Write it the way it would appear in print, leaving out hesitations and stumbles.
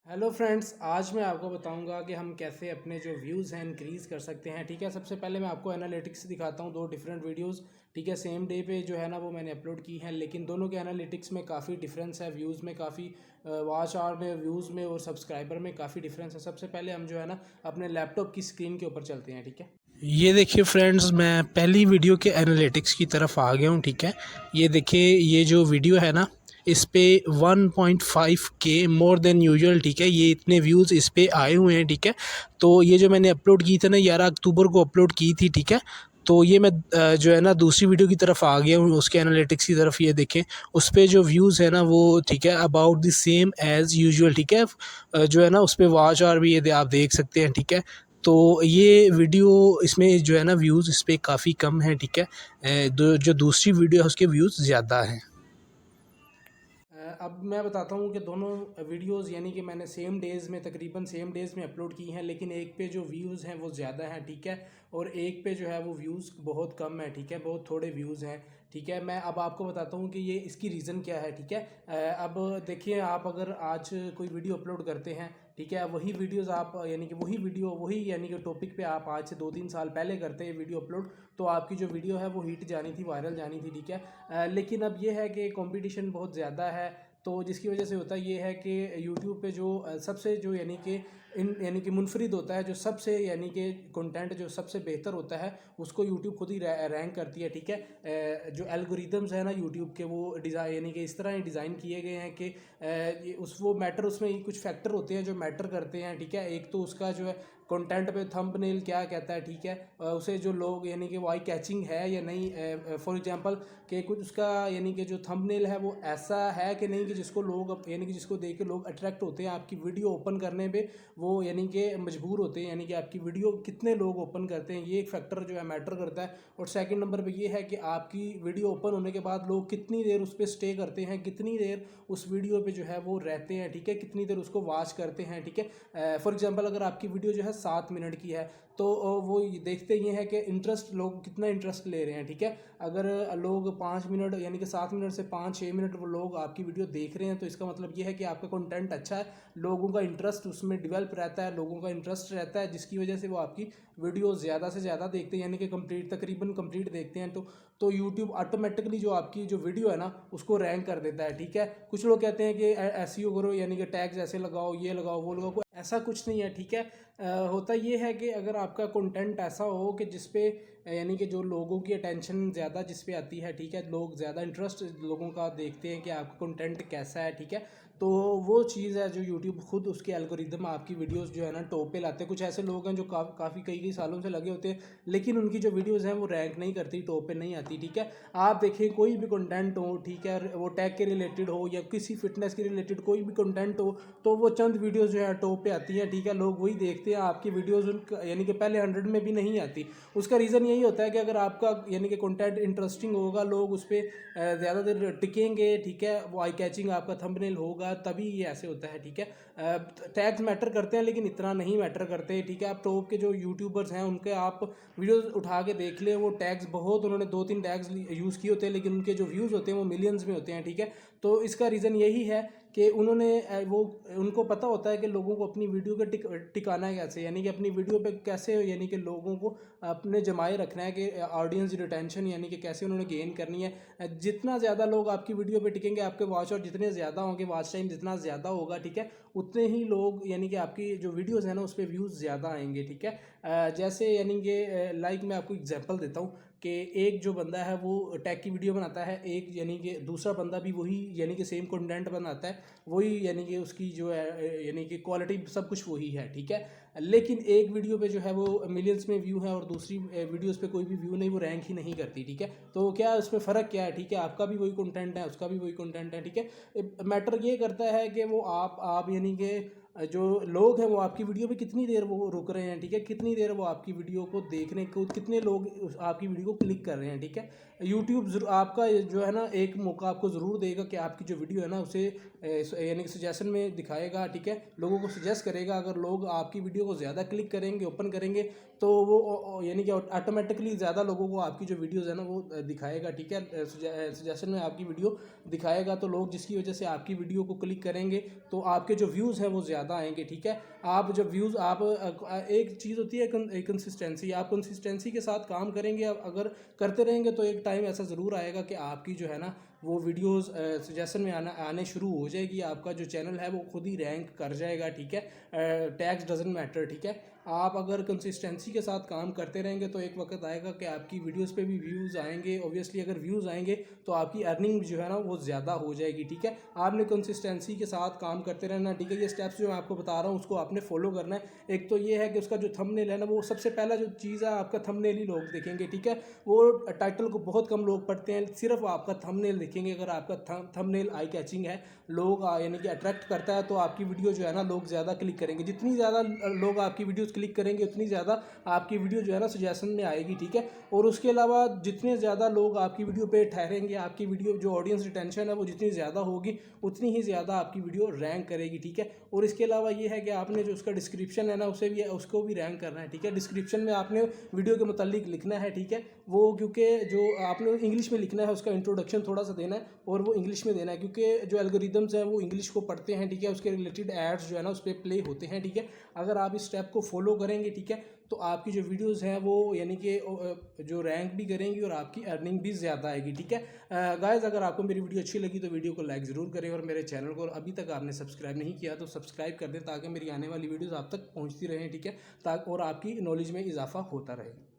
Hello friends, आज मैं आपको बताऊंगा कि हम कैसे अपने जो व्यूज़ हैं इंक्रीज़ कर सकते हैं। ठीक है, सबसे पहले मैं आपको एनालिटिक्स दिखाता हूँ, दो डिफरेंट वीडियोस। ठीक है, सेम डे पे जो है ना वो मैंने अपलोड की हैं, लेकिन दोनों के एनालिटिक्स में काफ़ी डिफरेंस है, व्यूज़ में काफ़ी, वॉच आवर में, व्यूज़ में और सब्सक्राइबर में काफ़ी डिफरेंस है। सबसे पहले हम जो है ना अपने लैपटॉप की स्क्रीन के ऊपर चलते हैं। ठीक है, ये देखिए फ्रेंड्स, मैं पहली वीडियो के एनालिटिक्स की तरफ आ गया हूँ। ठीक है, ये देखिए, ये जो वीडियो है ना, इस पे 1.5K मोर देन यूजुअल। ठीक है, ये इतने व्यूज़ इस पे आए हुए हैं। ठीक है, तो ये जो मैंने अपलोड की थी ना, 11 अक्टूबर को अपलोड की थी। ठीक है, तो ये मैं जो है ना दूसरी वीडियो की तरफ आ गया हूँ, उसके एनालिटिक्स की तरफ। ये देखें, उस पे जो व्यूज़ है ना वो, ठीक है, about the same as usual. ठीक है, जो है ना उस पे वॉच आवर भी ये आप देख सकते हैं। ठीक है, तो ये वीडियो, इसमें जो है ना व्यूज़ इस पे काफ़ी कम हैं। ठीक है, जो दूसरी वीडियो है उसके व्यूज़ ज़्यादा हैं। अब मैं बताता हूँ कि दोनों वीडियोस यानी कि मैंने सेम डेज़ में, तकरीबन सेम डेज़ में अपलोड की हैं, लेकिन एक पे जो व्यूज़ हैं वो ज़्यादा हैं। ठीक है, और एक पे जो है वो व्यूज़ बहुत कम है। ठीक है, बहुत थोड़े व्यूज़ हैं। ठीक है, मैं अब आपको बताता हूँ कि ये इसकी रीज़न क्या है। ठीक है, अब देखिए, आप अगर आज कोई वीडियो अपलोड करते हैं, ठीक है, वही वीडियोस आप यानी कि वही वीडियो, वही यानी कि टॉपिक पे आप आज से 2-3 साल पहले करते हैं वीडियो अपलोड, तो आपकी जो वीडियो है वो हिट जानी थी, वायरल जानी थी। ठीक है, लेकिन अब ये है कि कंपटीशन बहुत ज़्यादा है, तो जिसकी वजह से होता ये है कि यूट्यूब पे जो सबसे जो यानी कि यानी कि मुनफरिद होता है, जो सबसे यानी कि कंटेंट जो सबसे बेहतर होता है, उसको यूट्यूब खुद ही रैंक करती है। ठीक है, जो एल्गोरिदम्स है ना यूट्यूब के, वो डिज़ाइन यानी कि इस तरह ही डिज़ाइन किए गए हैं कि उस वो मैटर, उसमें कुछ फैक्टर होते हैं जो मैटर करते हैं। ठीक है, एक तो उसका जो है कंटेंट पे थंबनेल क्या कहता है। ठीक है, उसे जो लोग यानी कि वो आई कैचिंग है या नहीं, फॉर एग्जांपल कि कुछ उसका यानी कि जो थंबनेल है वो ऐसा है कि नहीं कि जिसको लोग यानी कि जिसको देख के लोग अट्रैक्ट होते हैं, आपकी वीडियो ओपन करने पे वो यानी कि मजबूर होते हैं, यानी कि आपकी वीडियो कितने लोग ओपन करते हैं, ये एक फैक्टर जो है मैटर करता है। और सेकंड नंबर पे ये है कि आपकी वीडियो ओपन होने के बाद लोग कितनी देर उस पर स्टे करते हैं, कितनी देर उस वीडियो पे जो है वो रहते हैं। ठीक है, कितनी देर उसको वॉच करते हैं। ठीक है, फॉर एग्जांपल अगर आपकी वीडियो जो है 7 मिनट की है, तो वो देखते ये हैं कि इंटरेस्ट, लोग कितना इंटरेस्ट ले रहे हैं। ठीक है, अगर लोग 5 मिनट यानी कि 7 मिनट से 5-6 मिनट वो लोग आपकी वीडियो देख रहे हैं, तो इसका मतलब ये है कि आपका कंटेंट अच्छा है, लोगों का इंटरेस्ट उसमें डेवलप रहता है, लोगों का इंटरेस्ट रहता है, जिसकी वजह से वो आपकी वीडियो ज़्यादा से ज़्यादा देखते हैं, यानी कि कंप्लीट, तकरीबन कंप्लीट देखते हैं। तो यूट्यूब ऑटोमेटिकली जो आपकी जो वीडियो है ना उसको रैंक कर देता है। ठीक है, कुछ लोग कहते हैं कि एसईओ करो, यानी कि टैग्स ऐसे लगाओ, ये लगाओ, वो लगाओ, ऐसा कुछ नहीं है। ठीक है, होता ये है कि अगर आपका कंटेंट ऐसा हो कि जिस पे यानी कि जो लोगों की अटेंशन ज़्यादा जिस पे आती है, ठीक है, लोग ज़्यादा इंटरेस्ट लोगों का देखते हैं कि आपका कंटेंट कैसा है। ठीक है, तो वो चीज़ है जो यूट्यूब खुद उसके एल्गोरिदम आपकी वीडियोस जो है ना टॉप पे लाते हैं। कुछ ऐसे लोग हैं जो काफ़ी कई कई सालों से लगे होते हैं, लेकिन उनकी जो वीडियोस हैं वो रैंक नहीं करती, टॉप पे नहीं आती। ठीक है, आप देखिए कोई भी कंटेंट हो, ठीक है, वो टैग के रिलेटेड हो या किसी फिटनेस के रिलेटेड कोई भी कंटेंट हो, तो वो चंद वीडियोस जो है टॉप पे आती हैं। ठीक है, लोग वही देखते हैं, आपकी वीडियोस यानी कि पहले 100 में भी नहीं आती। उसका रीज़न यही होता है कि अगर आपका यानी कि कंटेंट इंटरेस्टिंग होगा, लोग उस पर ज़्यादा देर टिकेंगे। ठीक है, वो आई कैचिंग आपका थंबनेल होगा, तभी ये ऐसे होता है। ठीक है, टैग्स मैटर करते हैं लेकिन इतना नहीं मैटर करते। ठीक है, आप टॉप के जो यूट्यूबर्स हैं उनके आप वीडियोस उठा के देख ले, वो टैग्स बहुत, उन्होंने 2-3 टैग्स यूज़ किए होते हैं, लेकिन उनके जो व्यूज़ होते हैं वो मिलियंस में होते हैं। ठीक है, तो इसका रीज़न यही है कि उन्होंने वो उनको पता होता है कि लोगों को अपनी वीडियो पे टिकाना है कैसे, यानी कि अपनी वीडियो पे कैसे, यानी कि लोगों को अपने जमाए रखना है, कि ऑडियंस रिटेंशन यानी कि कैसे उन्होंने गेन करनी है। जितना ज़्यादा लोग आपकी वीडियो पे टिकेंगे, आपके वॉच और जितने ज़्यादा होंगे, वॉच टाइम जितना ज़्यादा होगा, ठीक है, उतने ही लोग यानी कि आपकी जो वीडियोज़ है ना उस पर व्यूज़ ज़्यादा आएंगे। ठीक है, जैसे यानी कि लाइक मैं आपको एग्जांपल देता हूँ कि एक जो बंदा है वो टैग की वीडियो बनाता है, एक यानी कि दूसरा बंदा भी वही यानी कि सेम कंटेंट बनाता है, वही यानी कि उसकी जो है यानी कि क्वालिटी सब कुछ वही है। ठीक है, लेकिन एक वीडियो पे जो है वो मिलियंस में व्यू है और दूसरी वीडियोस पे कोई भी व्यू नहीं, वो रैंक ही नहीं करती। ठीक है, तो क्या उसमें फ़र्क क्या है? ठीक है, आपका भी वही कंटेंट है, उसका भी वही कंटेंट है। ठीक है, मैटर ये करता है कि वो आप यानी कि जो लोग हैं वो आपकी वीडियो पे कितनी देर वो रुक रहे हैं। ठीक है, कितनी देर वो आपकी वीडियो को देखने को, कितने लोग आपकी वीडियो को क्लिक कर रहे हैं। ठीक है, यूट्यूब आपका जो है ना एक मौका आपको ज़रूर देगा कि आपकी जो वीडियो है ना उसे यानी कि सजेशन में दिखाएगा। ठीक है, लोगों को सजेस्ट करेगा, अगर लोग आपकी वीडियो को ज़्यादा क्लिक करेंगे, ओपन करेंगे, तो वो यानी कि ऑटोमेटिकली ज़्यादा लोगों को आपकी जो वीडियोज़ है ना वो दिखाएगा। ठीक है, सजेशन में आपकी वीडियो दिखाएगा, तो लोग जिसकी वजह से आपकी वीडियो को क्लिक करेंगे, तो आपके जो व्यूज़ हैं वो ज़्यादा ज़्यादा आएंगे, ठीक है। आप जब व्यूज़ आप एक चीज़ होती है कंसिस्टेंसी, आप कंसिस्टेंसी के साथ काम करेंगे, अगर करते रहेंगे तो एक टाइम ऐसा ज़रूर आएगा कि आपकी जो है ना वो वीडियोस सजेशन में आने शुरू हो जाएगी, आपका जो चैनल है वो खुद ही रैंक कर जाएगा, ठीक है। टैग्स डजंट मैटर, ठीक है। आप अगर कंसिस्टेंसी के साथ काम करते रहेंगे तो एक वक्त आएगा कि आपकी वीडियोस पे भी व्यूज़ आएंगे। ऑब्वियसली अगर व्यूज़ आएंगे तो आपकी अर्निंग जो है ना वो ज़्यादा हो जाएगी, ठीक है। आपने कंसिस्टेंसी के साथ काम करते रहना, ठीक है। ये स्टेप्स जो मैं आपको बता रहा हूँ उसको आपने फॉलो करना है। एक तो ये है कि उसका जो थंबनेल है ना, वो सबसे पहला जो चीज़ है आपका थंबनेल ही लोग देखेंगे, ठीक है। वो टाइटल को बहुत कम लोग पढ़ते हैं, सिर्फ आपका थंबनेल देखेंगे। अगर आपका थंबनेल आई कैचिंग है, लोग यानी कि अट्रैक्ट करता है, तो आपकी वीडियो जो है ना लोग ज़्यादा क्लिक करेंगे। जितनी ज़्यादा लोग आपकी वीडियोस क्लिक करेंगे उतनी ज़्यादा आपकी वीडियो जो है ना सजेशन में आएगी, ठीक है। और उसके अलावा जितने ज़्यादा लोग आपकी वीडियो पे ठहरेंगे, आपकी वीडियो जो ऑडियंस रिटेंशन है वो जितनी ज़्यादा होगी उतनी ही ज़्यादा आपकी वीडियो रैंक करेगी, ठीक है। और इसके अलावा ये है कि आपने जो उसका डिस्क्रिप्शन है ना उसको भी रैंक करना है, ठीक है। डिस्क्रिप्शन में आपने वीडियो के मुतालिक लिखना है, ठीक है। वो क्योंकि जो आपने इंग्लिश में लिखना है, उसका इंट्रोडक्शन थोड़ा सा देना है और वो इंग्लिश में देना है, क्योंकि जो एल्गोरिदम्स हैं वो इंग्लिश को पढ़ते हैं, ठीक है। उसके रिलेटेड एड्स जो है ना उस पर प्ले होते हैं, ठीक है। अगर आप इस स्टेप को फॉलो करेंगे, ठीक है, तो आपकी जो वीडियोस हैं वो यानी कि जो रैंक भी करेंगी और आपकी अर्निंग भी ज़्यादा आएगी, ठीक है। गाइस, अगर आपको मेरी वीडियो अच्छी लगी तो वीडियो को लाइक ज़रूर करें और मेरे चैनल को अभी तक आपने सब्सक्राइब नहीं किया तो सब्सक्राइब कर दें, ताकि मेरी आने वाली वीडियोस आप तक पहुंचती रहें, ठीक है, ताकि और आपकी नॉलेज में इजाफा होता रहे।